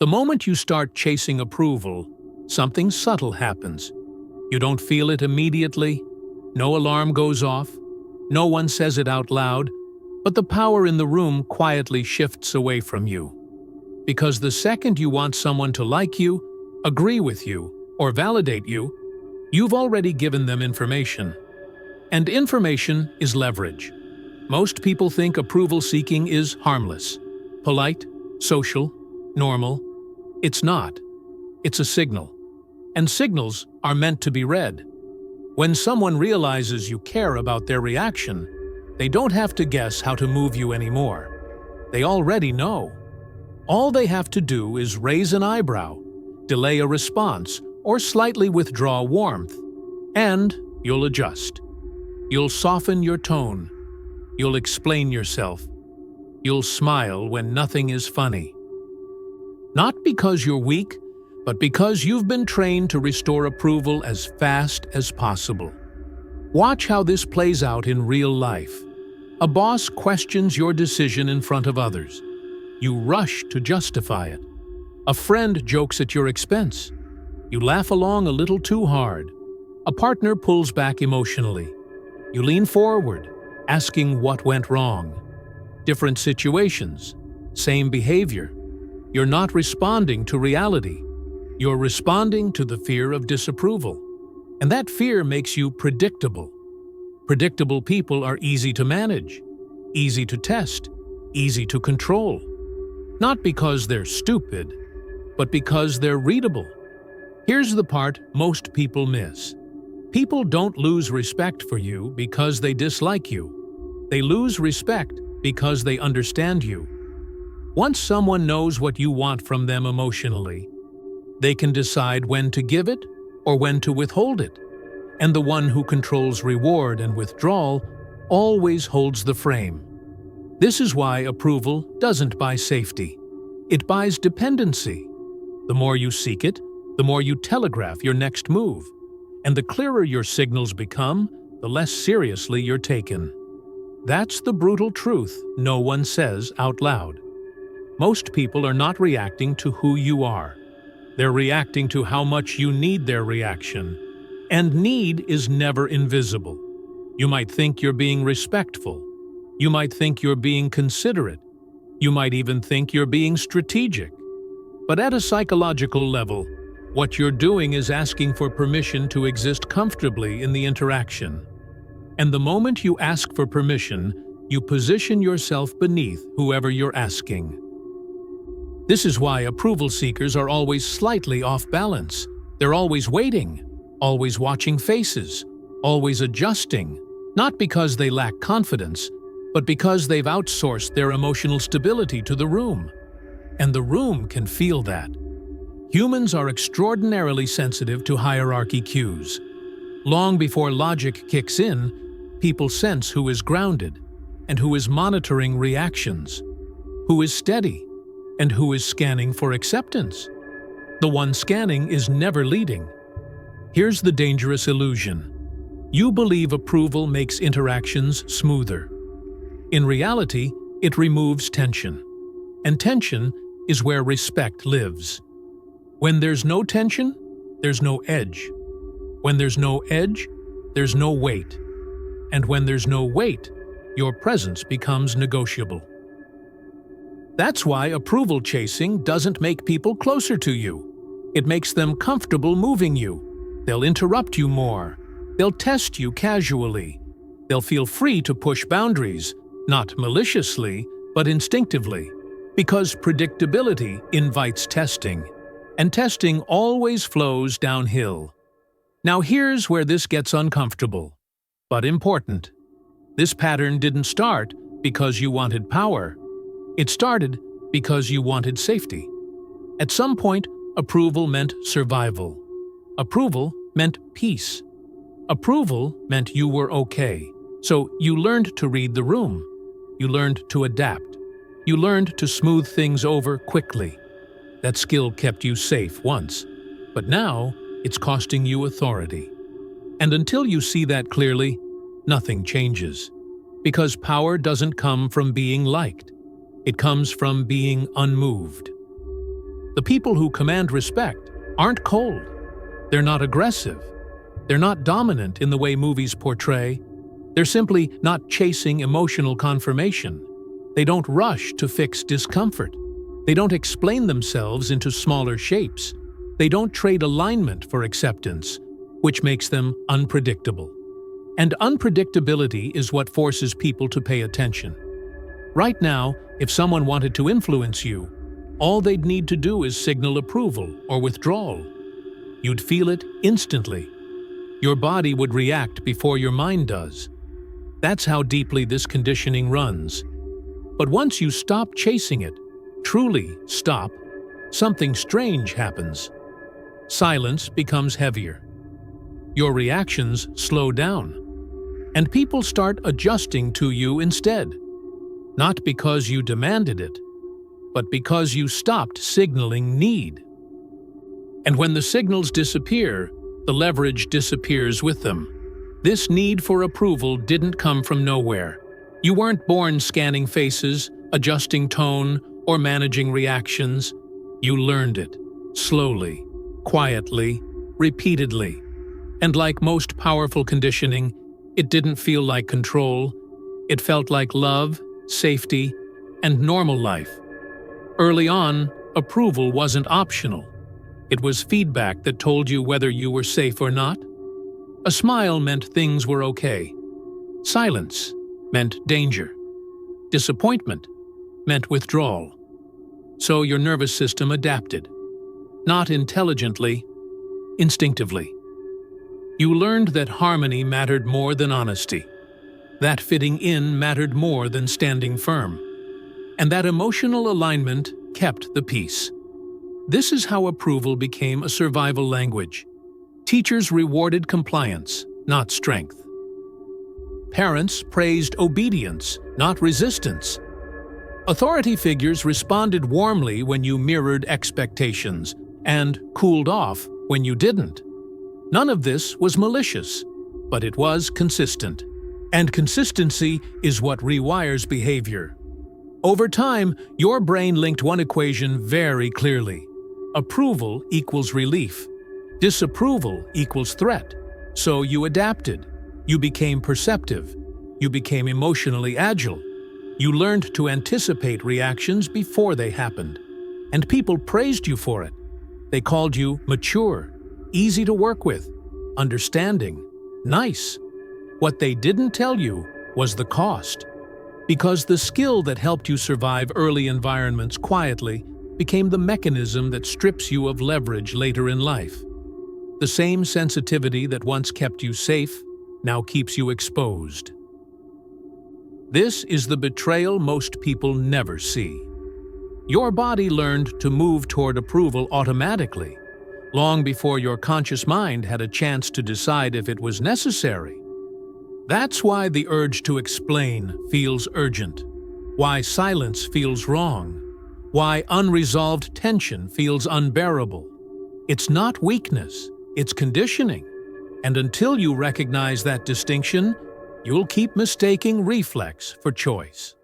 The moment you start chasing approval, something subtle happens. You don't feel it immediately, no alarm goes off, no one says it out loud, but the power in the room quietly shifts away from you. Because the second you want someone to like you, agree with you, or validate you, you've already given them information. And information is leverage. Most people think approval seeking is harmless, polite, social, normal. It's not. It's a signal. And signals are meant to be read. When someone realizes you care about their reaction, they don't have to guess how to move you anymore. They already know. All they have to do is raise an eyebrow, delay a response, or slightly withdraw warmth, and you'll adjust. You'll soften your tone. You'll explain yourself. You'll smile when nothing is funny. Not because you're weak, but because you've been trained to restore approval as fast as possible. Watch how this plays out in real life. A boss questions your decision in front of others. You rush to justify it. A friend jokes at your expense. You laugh along a little too hard. A partner pulls back emotionally. You lean forward, asking what went wrong. Different situations, same behavior. You're not responding to reality. You're responding to the fear of disapproval. And that fear makes you predictable. Predictable people are easy to manage, easy to test, easy to control. Not because they're stupid, but because they're readable. Here's the part most people miss. People don't lose respect for you because they dislike you. They lose respect because they understand you. Once someone knows what you want from them emotionally, they can decide when to give it or when to withhold it. And the one who controls reward and withdrawal always holds the frame. This is why approval doesn't buy safety. It buys dependency. The more you seek it, the more you telegraph your next move. And the clearer your signals become, the less seriously you're taken. That's the brutal truth no one says out loud. Most people are not reacting to who you are. They're reacting to how much you need their reaction. And need is never invisible. You might think you're being respectful. You might think you're being considerate. You might even think you're being strategic. But at a psychological level, what you're doing is asking for permission to exist comfortably in the interaction. And the moment you ask for permission, you position yourself beneath whoever you're asking. This is why approval seekers are always slightly off balance. They're always waiting, always watching faces, always adjusting, not because they lack confidence, but because they've outsourced their emotional stability to the room. And the room can feel that. Humans are extraordinarily sensitive to hierarchy cues. Long before logic kicks in, people sense who is grounded and who is monitoring reactions, who is steady and who is scanning for acceptance. The one scanning is never leading. Here's the dangerous illusion. You believe approval makes interactions smoother. In reality, it removes tension. And tension is where respect lives. When there's no tension, there's no edge. When there's no edge, there's no weight. And when there's no weight, your presence becomes negotiable. That's why approval chasing doesn't make people closer to you. It makes them comfortable moving you. They'll interrupt you more. They'll test you casually. They'll feel free to push boundaries, not maliciously, but instinctively. Because predictability invites testing. And testing always flows downhill. Now here's where this gets uncomfortable, but important. This pattern didn't start because you wanted power. It started because you wanted safety. At some point, approval meant survival. Approval meant peace. Approval meant you were okay. So you learned to read the room. You learned to adapt. You learned to smooth things over quickly. That skill kept you safe once, but now it's costing you authority. And until you see that clearly, nothing changes. Because power doesn't come from being liked. It comes from being unmoved. The people who command respect aren't cold. They're not aggressive. They're not dominant in the way movies portray. They're simply not chasing emotional confirmation. They don't rush to fix discomfort. They don't explain themselves into smaller shapes. They don't trade alignment for acceptance, which makes them unpredictable. And unpredictability is what forces people to pay attention. Right now, if someone wanted to influence you, all they'd need to do is signal approval or withdrawal. You'd feel it instantly. Your body would react before your mind does. That's how deeply this conditioning runs. But once you stop chasing it, truly stop, something strange happens. Silence becomes heavier. Your reactions slow down. And people start adjusting to you instead. Not because you demanded it, but because you stopped signaling need. And when the signals disappear, the leverage disappears with them. This need for approval didn't come from nowhere. You weren't born scanning faces, adjusting tone, or managing reactions. You learned it, slowly, quietly, repeatedly. And like most powerful conditioning, it didn't feel like control. It felt like love, safety, and normal life. Early on, approval wasn't optional. It was feedback that told you whether you were safe or not. A smile meant things were okay. Silence meant danger. Disappointment meant withdrawal. So your nervous system adapted. Not intelligently, instinctively. You learned that harmony mattered more than honesty. That fitting in mattered more than standing firm. And that emotional alignment kept the peace. This is how approval became a survival language. Teachers rewarded compliance, not strength. Parents praised obedience, not resistance. Authority figures responded warmly when you mirrored expectations and cooled off when you didn't. None of this was malicious, but it was consistent. And consistency is what rewires behavior. Over time, your brain linked one equation very clearly. Approval equals relief. Disapproval equals threat. So you adapted. You became perceptive. You became emotionally agile. You learned to anticipate reactions before they happened. And people praised you for it. They called you mature, easy to work with, understanding, nice. What they didn't tell you was the cost. Because the skill that helped you survive early environments quietly became the mechanism that strips you of leverage later in life. The same sensitivity that once kept you safe now keeps you exposed. This is the betrayal most people never see. Your body learned to move toward approval automatically, long before your conscious mind had a chance to decide if it was necessary. That's why the urge to explain feels urgent, why silence feels wrong, why unresolved tension feels unbearable. It's not weakness, it's conditioning. And until you recognize that distinction, you'll keep mistaking reflex for choice.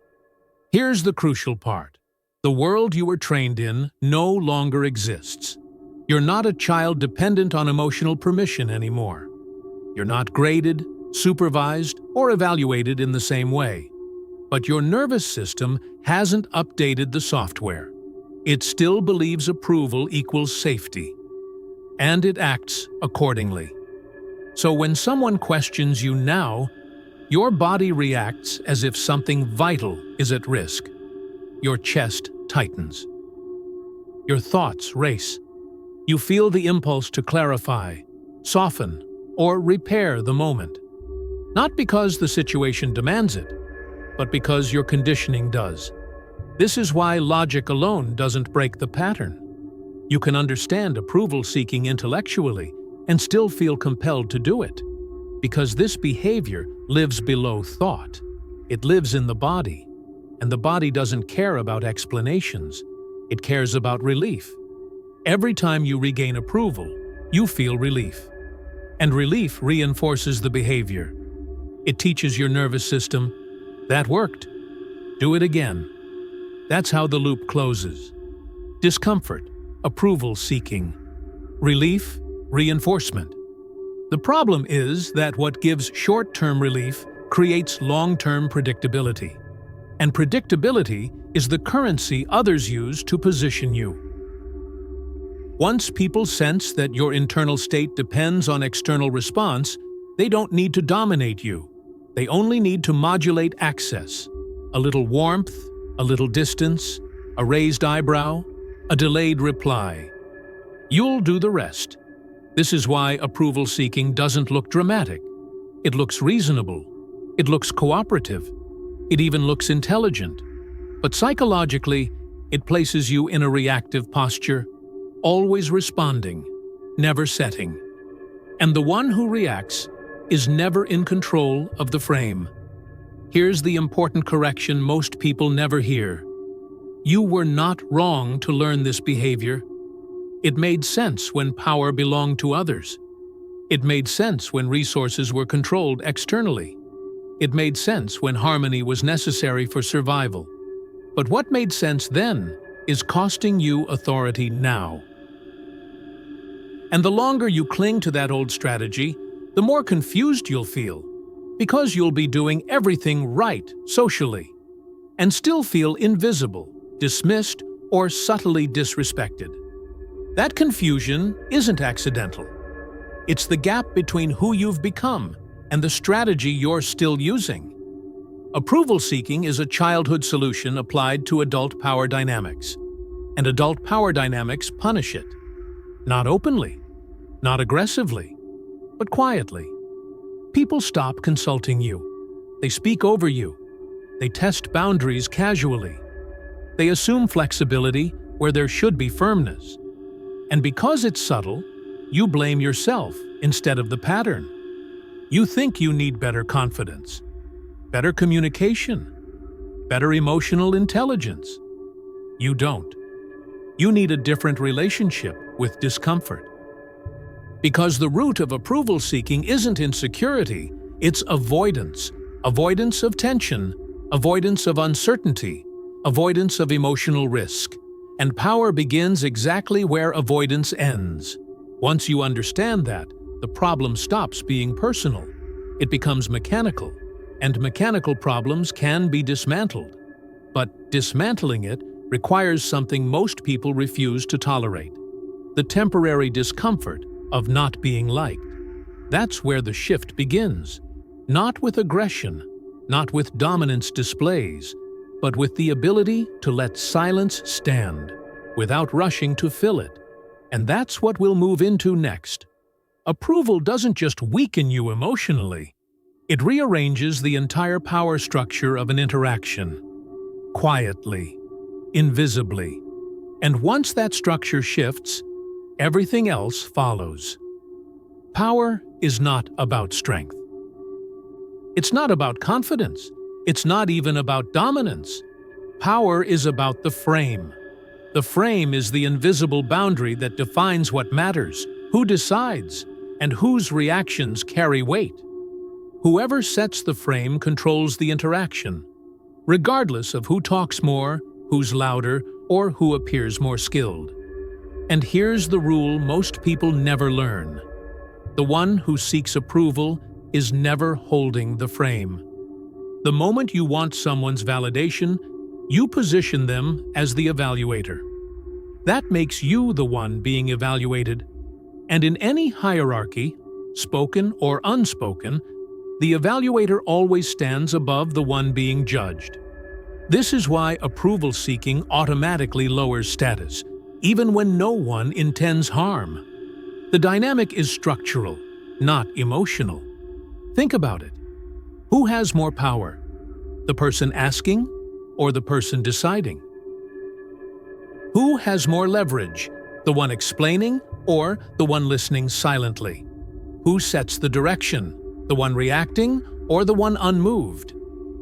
Here's the crucial part. The world you were trained in no longer exists. You're not a child dependent on emotional permission anymore. You're not graded, supervised, or evaluated in the same way. But your nervous system hasn't updated the software. It still believes approval equals safety. And it acts accordingly. So when someone questions you now, your body reacts as if something vital is at risk. Your chest tightens. Your thoughts race. You feel the impulse to clarify, soften, or repair the moment. Not because the situation demands it, but because your conditioning does. This is why logic alone doesn't break the pattern. You can understand approval-seeking intellectually and still feel compelled to do it, because this behavior lives below thought. It lives in the body, and the body doesn't care about explanations. It cares about relief. Every time you regain approval, you feel relief. And relief reinforces the behavior. It teaches your nervous system, that worked. Do it again. That's how the loop closes. Discomfort, approval seeking. Relief, reinforcement. The problem is that what gives short-term relief creates long-term predictability. And predictability is the currency others use to position you. Once people sense that your internal state depends on external response, they don't need to dominate you. They only need to modulate access. A little warmth, a little distance, a raised eyebrow, a delayed reply. You'll do the rest. This is why approval seeking doesn't look dramatic. It looks reasonable. It looks cooperative. It even looks intelligent. But psychologically, it places you in a reactive posture, always responding, never setting. And the one who reacts is never in control of the frame. Here's the important correction most people never hear. You were not wrong to learn this behavior. It made sense when power belonged to others. It made sense when resources were controlled externally. It made sense when harmony was necessary for survival. But what made sense then is costing you authority now. And the longer you cling to that old strategy, the more confused you'll feel, because you'll be doing everything right socially, and still feel invisible, dismissed, or subtly disrespected. That confusion isn't accidental. It's the gap between who you've become and the strategy you're still using. Approval seeking is a childhood solution applied to adult power dynamics, and adult power dynamics punish it. Not openly, not aggressively, but quietly. People stop consulting you. They speak over you. They test boundaries casually. They assume flexibility where there should be firmness. And because it's subtle, you blame yourself instead of the pattern. You think you need better confidence, better communication, better emotional intelligence. You don't. You need a different relationship with discomfort. Because the root of approval seeking isn't insecurity, it's avoidance. Avoidance of tension, avoidance of uncertainty, avoidance of emotional risk. And power begins exactly where avoidance ends. Once you understand that, the problem stops being personal. It becomes mechanical, and mechanical problems can be dismantled. But dismantling it requires something most people refuse to tolerate: the temporary discomfort of not being liked. That's where the shift begins. Not with aggression, not with dominance displays, but with the ability to let silence stand without rushing to fill it. And that's what we'll move into next. Approval doesn't just weaken you emotionally. It rearranges the entire power structure of an interaction. Quietly, invisibly. And once that structure shifts, everything else follows. Power is not about strength. It's not about confidence. It's not even about dominance. Power is about the frame. The frame is the invisible boundary that defines what matters, who decides, and whose reactions carry weight. Whoever sets the frame controls the interaction, regardless of who talks more, who's louder, or who appears more skilled. And here's the rule most people never learn. The one who seeks approval is never holding the frame. The moment you want someone's validation, you position them as the evaluator. That makes you the one being evaluated. And in any hierarchy, spoken or unspoken, the evaluator always stands above the one being judged. This is why approval seeking automatically lowers status, even when no one intends harm. The dynamic is structural, not emotional. Think about it. Who has more power? The person asking or the person deciding? Who has more leverage? The one explaining or the one listening silently? Who sets the direction? The one reacting or the one unmoved?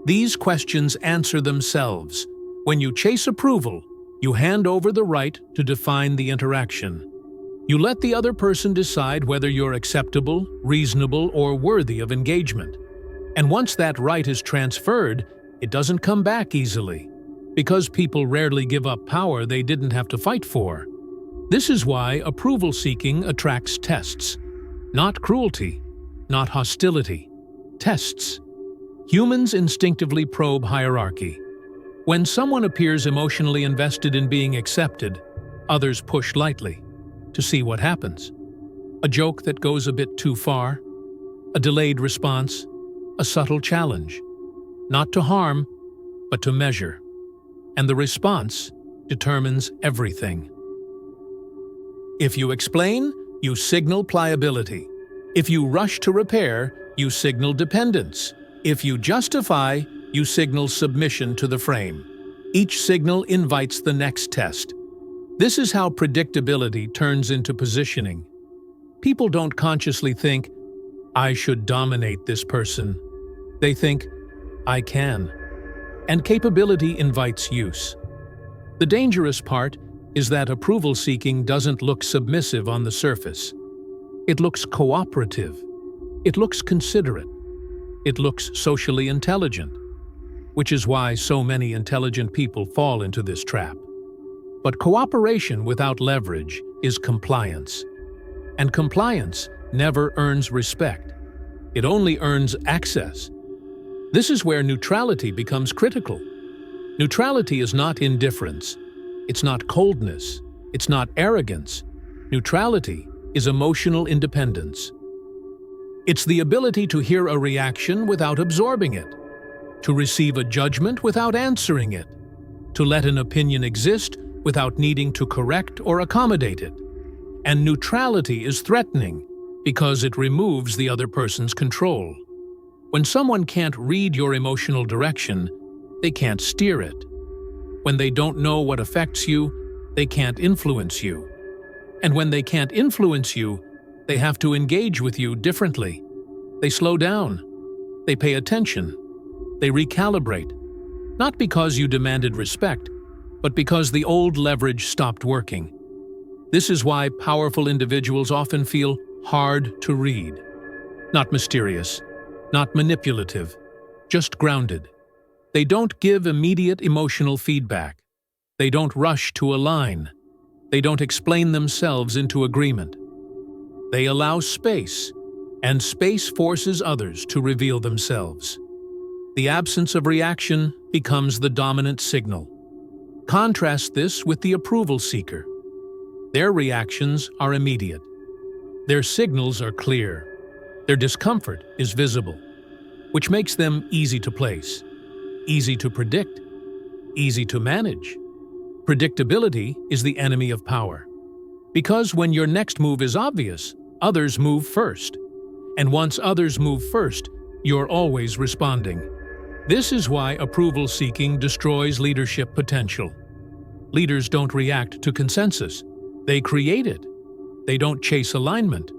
These questions answer themselves. When you chase approval, you hand over the right to define the interaction. You let the other person decide whether you're acceptable, reasonable, or worthy of engagement. And once that right is transferred, it doesn't come back easily, because people rarely give up power they didn't have to fight for. This is why approval-seeking attracts tests. Not cruelty, not hostility. Tests. Humans instinctively probe hierarchy. When someone appears emotionally invested in being accepted, others push lightly to see what happens. A joke that goes a bit too far, a delayed response, a subtle challenge. Not to harm, but to measure. And the response determines everything. If you explain, you signal pliability. If you rush to repair, you signal dependence. If you justify, you signal submission to the frame. Each signal invites the next test. This is how predictability turns into positioning. People don't consciously think, I should dominate this person. They think, I can. And capability invites use. The dangerous part is that approval-seeking doesn't look submissive on the surface. It looks cooperative. It looks considerate. It looks socially intelligent, which is why so many intelligent people fall into this trap. But cooperation without leverage is compliance. And compliance never earns respect. It only earns access. This is where neutrality becomes critical. Neutrality is not indifference. It's not coldness. It's not arrogance. Neutrality is emotional independence. It's the ability to hear a reaction without absorbing it, to receive a judgment without answering it, to let an opinion exist without needing to correct or accommodate it. And neutrality is threatening because it removes the other person's control. When someone can't read your emotional direction, they can't steer it. When they don't know what affects you, they can't influence you. And when they can't influence you, they have to engage with you differently. They slow down. They pay attention. They recalibrate. Not because you demanded respect, but because the old leverage stopped working. This is why powerful individuals often feel hard to read. Not mysterious, not manipulative, just grounded. They don't give immediate emotional feedback. They don't rush to align. They don't explain themselves into agreement. They allow space, and space forces others to reveal themselves. The absence of reaction becomes the dominant signal. Contrast this with the approval seeker. Their reactions are immediate. Their signals are clear. Their discomfort is visible, which makes them easy to place, easy to predict, easy to manage. Predictability is the enemy of power. Because when your next move is obvious, others move first. And once others move first, you're always responding. This is why approval-seeking destroys leadership potential. Leaders don't react to consensus. They create it. They don't chase alignment.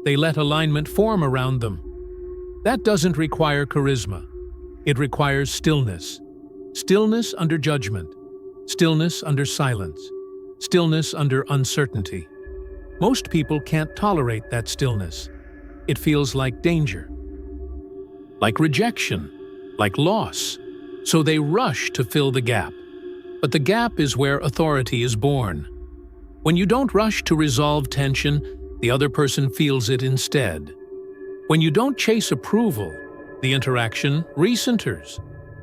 They let alignment form around them. That doesn't require charisma. It requires stillness. Stillness under judgment. Stillness under silence. Stillness under uncertainty. Most people can't tolerate that stillness. It feels like danger, like rejection, like loss. So they rush to fill the gap. But the gap is where authority is born. When you don't rush to resolve tension, the other person feels it instead. When you don't chase approval, the interaction recenters.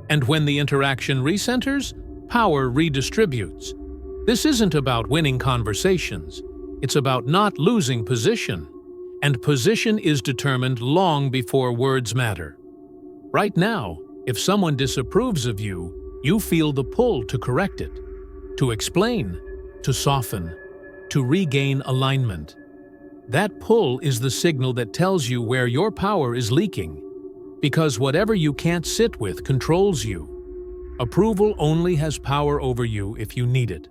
And when the interaction recenters, power redistributes. This isn't about winning conversations. It's about not losing position. And position is determined long before words matter. Right now, if someone disapproves of you, you feel the pull to correct it, to explain, to soften, to regain alignment. That pull is the signal that tells you where your power is leaking, because whatever you can't sit with controls you. Approval only has power over you if you need it.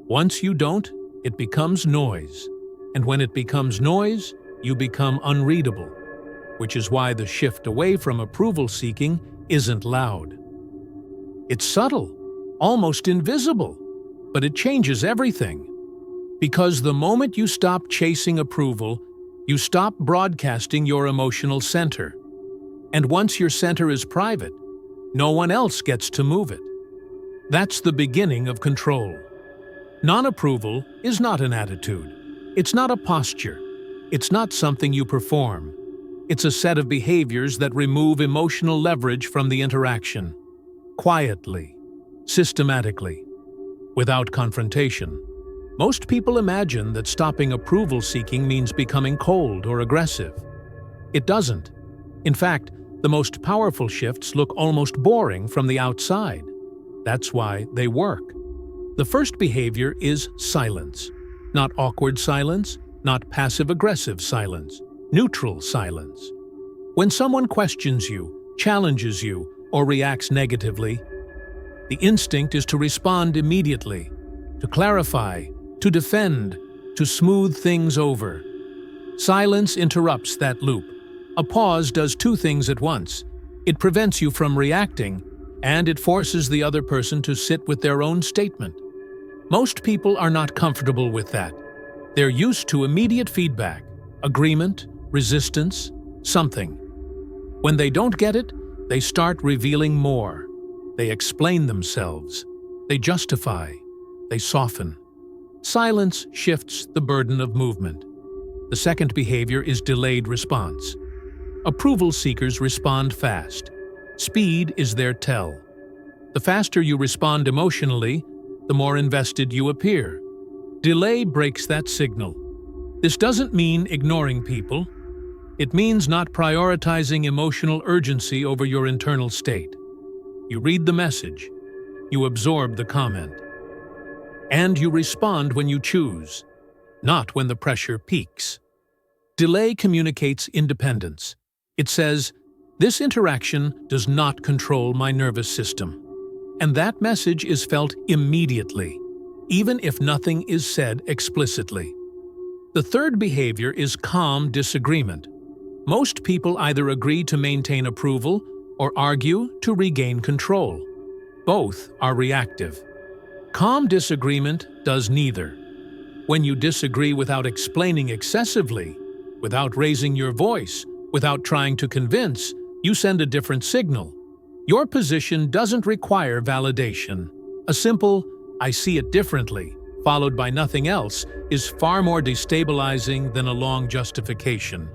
Once you don't, it becomes noise. And when it becomes noise, you become unreadable, which is why the shift away from approval-seeking isn't loud. It's subtle, almost invisible, but it changes everything. Because the moment you stop chasing approval, you stop broadcasting your emotional center. And once your center is private, no one else gets to move it. That's the beginning of control. Non-approval is not an attitude. It's not a posture. It's not something you perform. It's a set of behaviors that remove emotional leverage from the interaction. Quietly, systematically, without confrontation. Most people imagine that stopping approval-seeking means becoming cold or aggressive. It doesn't. In fact, the most powerful shifts look almost boring from the outside. That's why they work. The first behavior is silence. Not awkward silence, not passive-aggressive silence, neutral silence. When someone questions you, challenges you, or reacts negatively, the instinct is to respond immediately, to clarify, to defend, to smooth things over. Silence interrupts that loop. A pause does two things at once. It prevents you from reacting, and it forces the other person to sit with their own statement. Most people are not comfortable with that. They're used to immediate feedback, agreement, resistance, something. When they don't get it, they start revealing more. They explain themselves. They justify. They soften. Silence shifts the burden of movement. The second behavior is delayed response. Approval seekers respond fast. Speed is their tell. The faster you respond emotionally, the more invested you appear. Delay breaks that signal. This doesn't mean ignoring people. It means not prioritizing emotional urgency over your internal state. You read the message. You absorb the comment. And you respond when you choose, not when the pressure peaks. Delay communicates independence. It says, "This interaction does not control my nervous system." And that message is felt immediately, even if nothing is said explicitly. The third behavior is calm disagreement. Most people either agree to maintain approval or argue to regain control. Both are reactive. Calm disagreement does neither. When you disagree without explaining excessively, without raising your voice, without trying to convince, you send a different signal. Your position doesn't require validation. A simple, "I see it differently," followed by nothing else, is far more destabilizing than a long justification.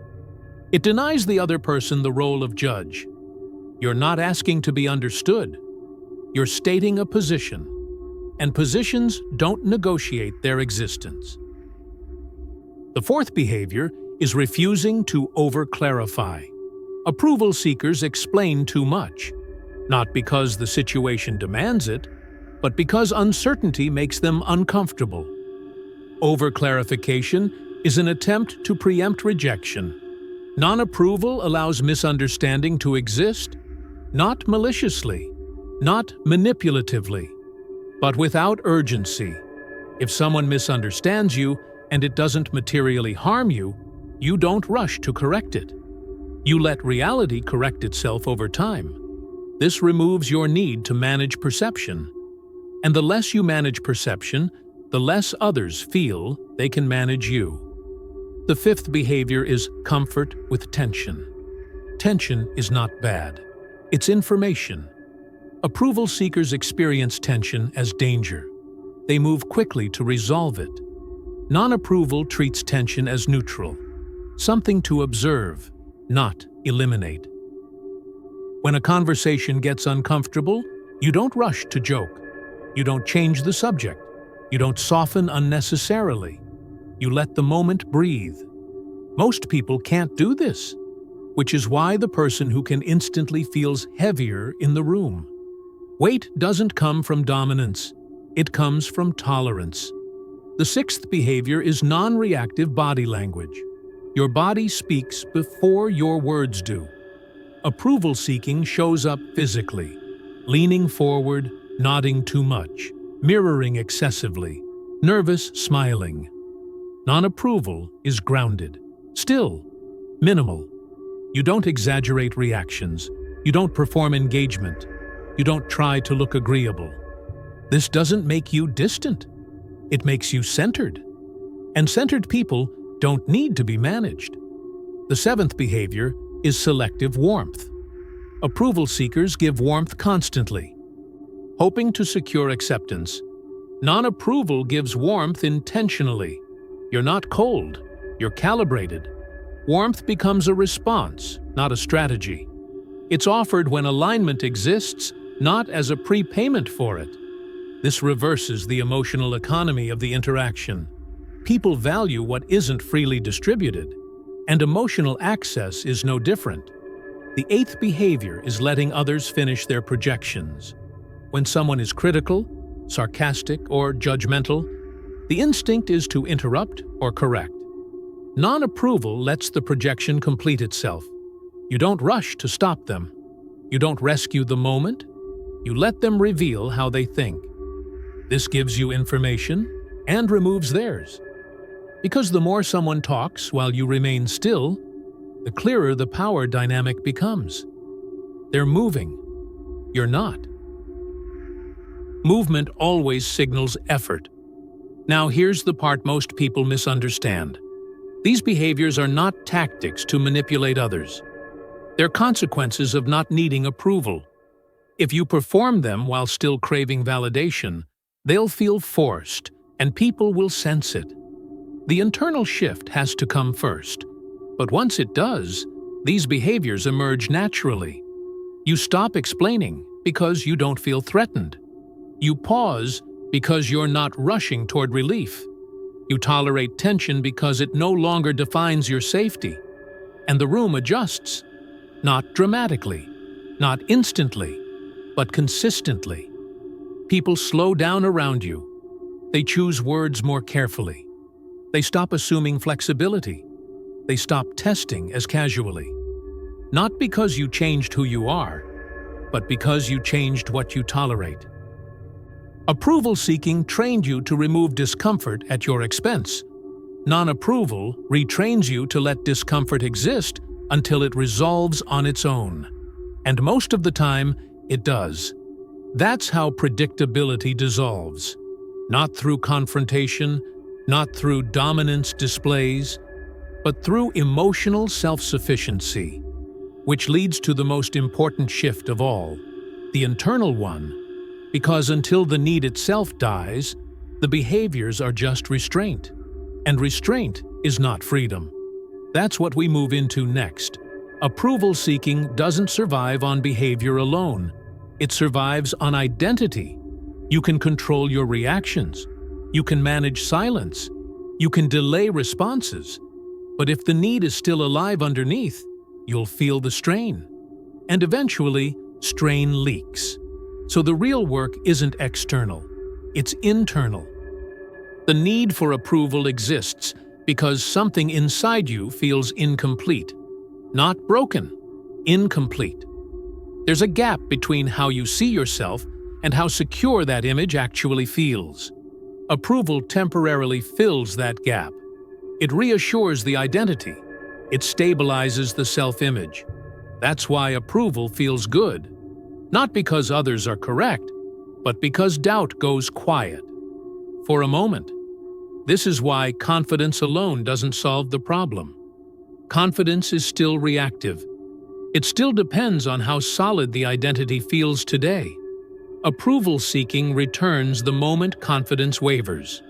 It denies the other person the role of judge. You're not asking to be understood. You're stating a position. And positions don't negotiate their existence. The fourth behavior is refusing to over-clarify. Approval seekers explain too much, not because the situation demands it, but because uncertainty makes them uncomfortable. Over-clarification is an attempt to preempt rejection. Non-approval allows misunderstanding to exist, not maliciously, not manipulatively, but without urgency. If someone misunderstands you and it doesn't materially harm you, you don't rush to correct it. You let reality correct itself over time. This removes your need to manage perception. And the less you manage perception, the less others feel they can manage you. The fifth behavior is comfort with tension. Tension is not bad. It's information. Approval seekers experience tension as danger. They move quickly to resolve it. Non-approval treats tension as neutral, something to observe, not eliminate. When a conversation gets uncomfortable, you don't rush to joke. You don't change the subject. You don't soften unnecessarily. You let the moment breathe. Most people can't do this, which is why the person who can instantly feels heavier in the room. Weight doesn't come from dominance. It comes from tolerance. The sixth behavior is non-reactive body language. Your body speaks before your words do. Approval seeking shows up physically, leaning forward, nodding too much, mirroring excessively, nervous smiling. Non-approval is grounded, still, minimal. You don't exaggerate reactions. You don't perform engagement. You don't try to look agreeable. This doesn't make you distant. It makes you centered. And centered people don't need to be managed. The seventh behavior is selective warmth. Approval seekers give warmth constantly, hoping to secure acceptance. Non-approval gives warmth intentionally. You're not cold, you're calibrated. Warmth becomes a response, not a strategy. It's offered when alignment exists, not as a prepayment for it. This reverses the emotional economy of the interaction. People value what isn't freely distributed, and emotional access is no different. The eighth behavior is letting others finish their projections. When someone is critical, sarcastic, or judgmental, the instinct is to interrupt or correct. Non-approval lets the projection complete itself. You don't rush to stop them. You don't rescue the moment. You let them reveal how they think. This gives you information and removes theirs. Because the more someone talks while you remain still, the clearer the power dynamic becomes. They're moving. You're not. Movement always signals effort. Now here's the part most people misunderstand. These behaviors are not tactics to manipulate others. They're consequences of not needing approval. If you perform them while still craving validation, they'll feel forced, and people will sense it. The internal shift has to come first. But once it does, these behaviors emerge naturally. You stop explaining because you don't feel threatened. You pause because you're not rushing toward relief. You tolerate tension because it no longer defines your safety. And the room adjusts, not dramatically, not instantly, but consistently. People slow down around you. They choose words more carefully. They stop assuming flexibility. They stop testing as casually. Not because you changed who you are, but because you changed what you tolerate. Approval-seeking trained you to remove discomfort at your expense. Non-approval retrains you to let discomfort exist until it resolves on its own. And most of the time, it does. That's how predictability dissolves. Not through confrontation, not through dominance displays, but through emotional self-sufficiency, which leads to the most important shift of all, the internal one, because until the need itself dies, the behaviors are just restraint, and restraint is not freedom. That's what we move into next. Approval-seeking doesn't survive on behavior alone. It survives on identity. You can control your reactions. You can manage silence. You can delay responses. But if the need is still alive underneath, you'll feel the strain. And eventually, strain leaks. So the real work isn't external. It's internal. The need for approval exists because something inside you feels incomplete. Not broken, incomplete. There's a gap between how you see yourself and how secure that image actually feels. Approval temporarily fills that gap. It reassures the identity. It stabilizes the self-image. That's why approval feels good. Not because others are correct, but because doubt goes quiet. For a moment. This is why confidence alone doesn't solve the problem. Confidence is still reactive. It still depends on how solid the identity feels today. Approval-seeking returns the moment confidence wavers.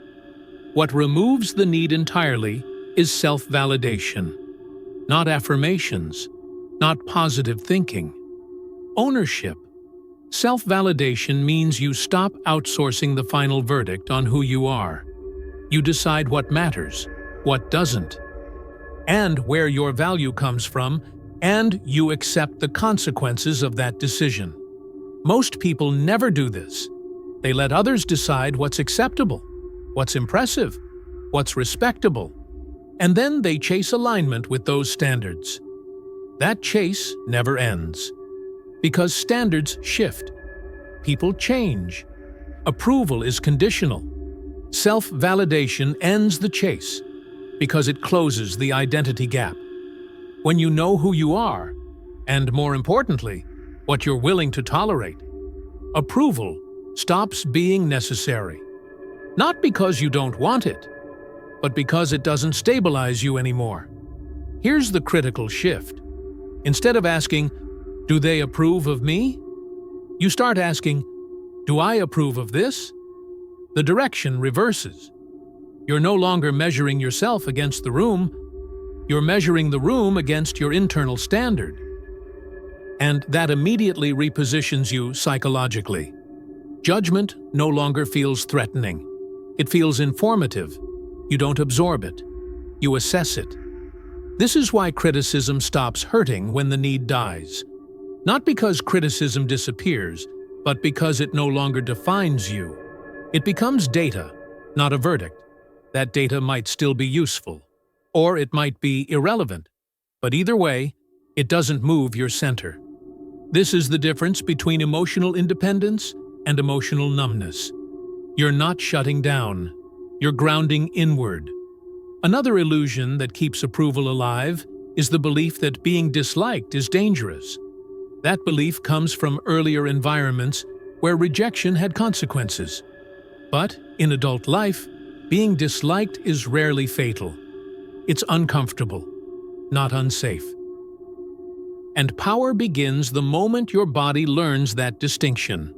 What removes the need entirely is self-validation. Not affirmations, not positive thinking. Ownership. Self-validation means you stop outsourcing the final verdict on who you are. You decide what matters, what doesn't, and where your value comes from, and you accept the consequences of that decision. Most people never do this. They let others decide what's acceptable, what's impressive, what's respectable, and then they chase alignment with those standards. That chase never ends. Because standards shift. People change. Approval is conditional. Self-validation ends the chase because it closes the identity gap. When you know who you are, and more importantly, what you're willing to tolerate, approval stops being necessary. Not because you don't want it, but because it doesn't stabilize you anymore. Here's the critical shift. Instead of asking, "Do they approve of me?" you start asking, "Do I approve of this?" the direction reverses. You're no longer measuring yourself against the room, you're measuring the room against your internal standard. And that immediately repositions you psychologically. Judgment no longer feels threatening. It feels informative. You don't absorb it. You assess it. This is why criticism stops hurting when the need dies. Not because criticism disappears, but because it no longer defines you. It becomes data, not a verdict. That data might still be useful, or it might be irrelevant. But either way, it doesn't move your center. This is the difference between emotional independence and emotional numbness. You're not shutting down. You're grounding inward. Another illusion that keeps approval alive is the belief that being disliked is dangerous. That belief comes from earlier environments where rejection had consequences. But in adult life, being disliked is rarely fatal. It's uncomfortable, not unsafe. And power begins the moment your body learns that distinction.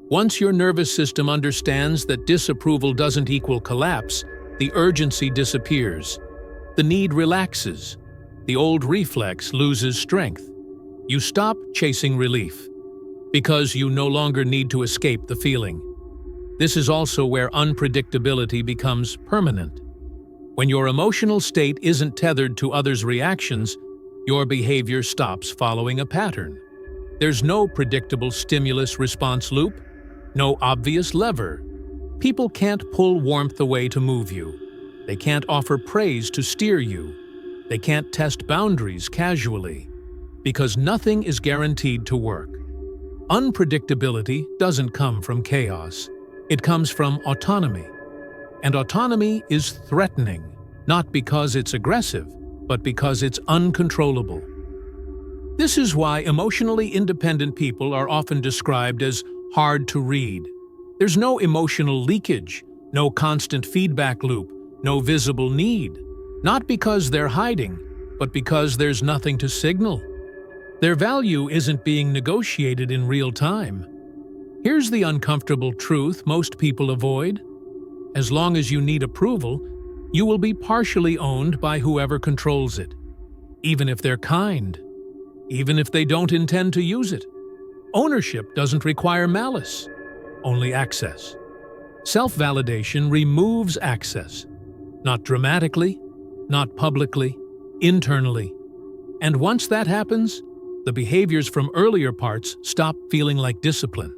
Once your nervous system understands that disapproval doesn't equal collapse, the urgency disappears. The need relaxes. The old reflex loses strength. You stop chasing relief, because you no longer need to escape the feeling. This is also where unpredictability becomes permanent. When your emotional state isn't tethered to others' reactions, your behavior stops following a pattern. There's no predictable stimulus-response loop, no obvious lever. People can't pull warmth away to move you. They can't offer praise to steer you. They can't test boundaries casually, because nothing is guaranteed to work. Unpredictability doesn't come from chaos. It comes from autonomy. And autonomy is threatening, not because it's aggressive, but because it's uncontrollable. This is why emotionally independent people are often described as hard to read. There's no emotional leakage, no constant feedback loop, no visible need. Not because they're hiding, but because there's nothing to signal. Their value isn't being negotiated in real time. Here's the uncomfortable truth most people avoid. As long as you need approval, you will be partially owned by whoever controls it, even if they're kind, even if they don't intend to use it. Ownership doesn't require malice, only access. Self-validation removes access, not dramatically, not publicly, internally. And once that happens, the behaviors from earlier parts stop feeling like discipline.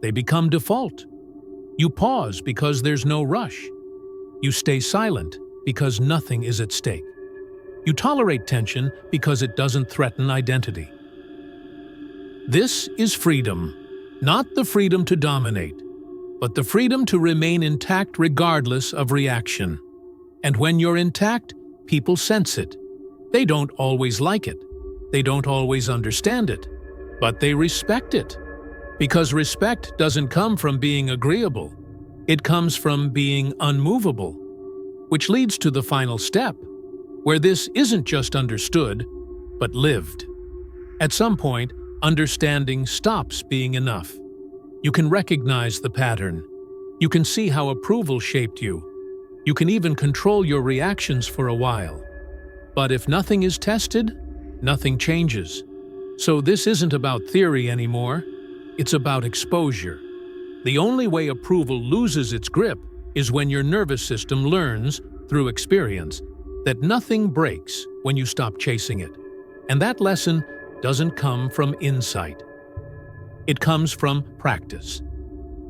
They become default. You pause because there's no rush. You stay silent because nothing is at stake. You tolerate tension because it doesn't threaten identity. This is freedom, not the freedom to dominate, but the freedom to remain intact regardless of reaction. And when you're intact, people sense it. They don't always like it. They don't always understand it, but they respect it. Because respect doesn't come from being agreeable. It comes from being unmovable, which leads to the final step, where this isn't just understood, but lived. At some point, understanding stops being enough. You can recognize the pattern. You can see how approval shaped you. You can even control your reactions for a while. But if nothing is tested, nothing changes. So this isn't about theory anymore. It's about exposure. The only way approval loses its grip is when your nervous system learns, through experience, that nothing breaks when you stop chasing it. And that lesson doesn't come from insight. It comes from practice.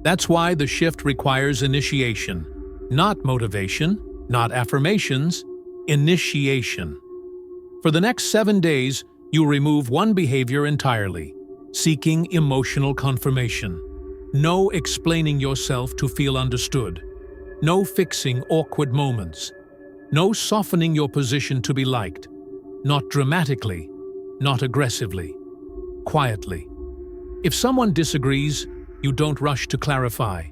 That's why the shift requires initiation, not motivation, not affirmations, initiation. For the next 7 days, you remove one behavior entirely, seeking emotional confirmation. No explaining yourself to feel understood. No fixing awkward moments. No softening your position to be liked. Not dramatically, not aggressively. Quietly. If someone disagrees, you don't rush to clarify.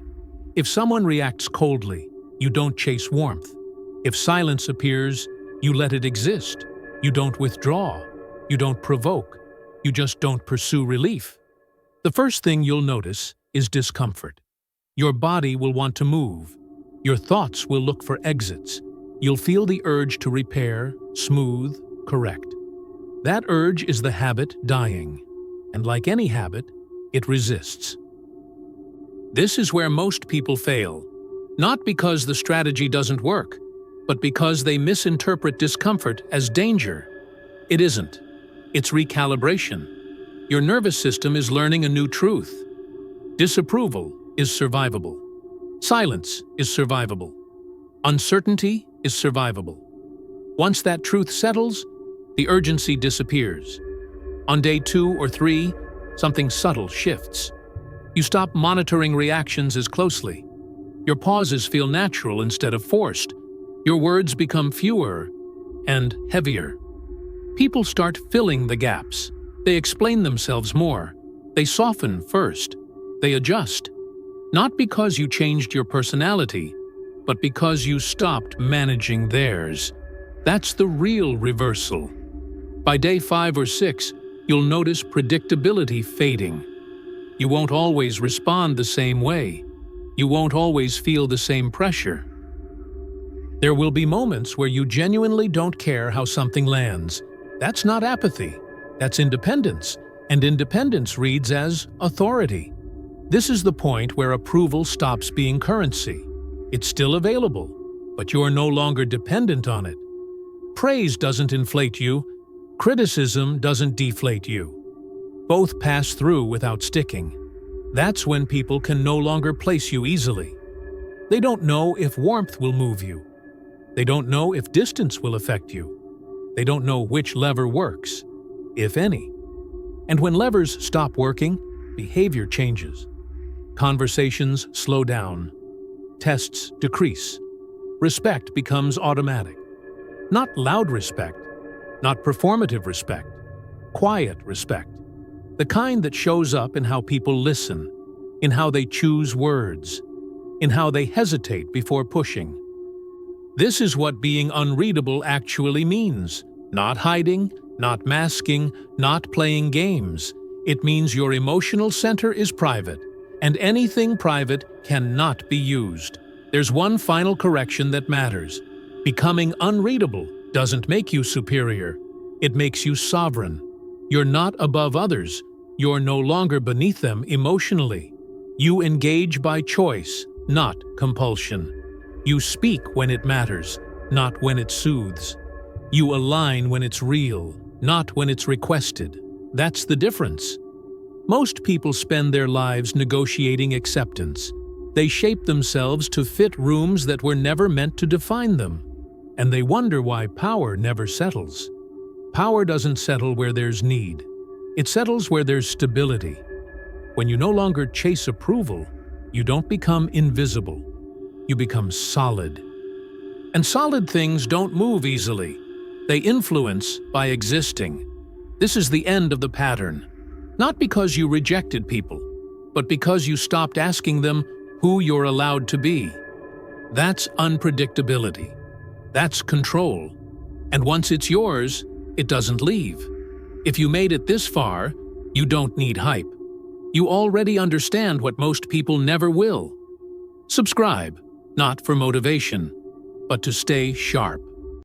If someone reacts coldly, you don't chase warmth. If silence appears, you let it exist. You don't withdraw. You don't provoke. You just don't pursue relief. The first thing you'll notice is discomfort. Your body will want to move. Your thoughts will look for exits. You'll feel the urge to repair, smooth, correct. That urge is the habit dying. And like any habit, it resists. This is where most people fail. Not because the strategy doesn't work, but because they misinterpret discomfort as danger. It isn't. It's recalibration. Your nervous system is learning a new truth. Disapproval is survivable. Silence is survivable. Uncertainty is survivable. Once that truth settles, the urgency disappears. On day 2 or 3, something subtle shifts. You stop monitoring reactions as closely. Your pauses feel natural instead of forced. Your words become fewer and heavier. People start filling the gaps. They explain themselves more. They soften first. They adjust. Not because you changed your personality, but because you stopped managing theirs. That's the real reversal. By day 5 or 6, you'll notice predictability fading. You won't always respond the same way. You won't always feel the same pressure. There will be moments where you genuinely don't care how something lands. That's not apathy. That's independence. And independence reads as authority. This is the point where approval stops being currency. It's still available, but you're no longer dependent on it. Praise doesn't inflate you. Criticism doesn't deflate you. Both pass through without sticking. That's when people can no longer place you easily. They don't know if warmth will move you. They don't know if distance will affect you. They don't know which lever works, if any. And when levers stop working, behavior changes. Conversations slow down. Tests decrease. Respect becomes automatic. Not loud respect, not performative respect, quiet respect. The kind that shows up in how people listen, in how they choose words, in how they hesitate before pushing. This is what being unreadable actually means. Not hiding, not masking, not playing games. It means your emotional center is private, and anything private cannot be used. There's one final correction that matters. Becoming unreadable doesn't make you superior. It makes you sovereign. You're not above others. You're no longer beneath them emotionally. You engage by choice, not compulsion. You speak when it matters, not when it soothes. You align when it's real, not when it's requested. That's the difference. Most people spend their lives negotiating acceptance. They shape themselves to fit rooms that were never meant to define them. And they wonder why power never settles. Power doesn't settle where there's need. It settles where there's stability. When you no longer chase approval, you don't become invisible. You become solid. And solid things don't move easily. They influence by existing. This is the end of the pattern. Not because you rejected people, but because you stopped asking them who you're allowed to be. That's unpredictability. That's control. And once it's yours, it doesn't leave. If you made it this far, you don't need hype. You already understand what most people never will. Subscribe, not for motivation, but to stay sharp.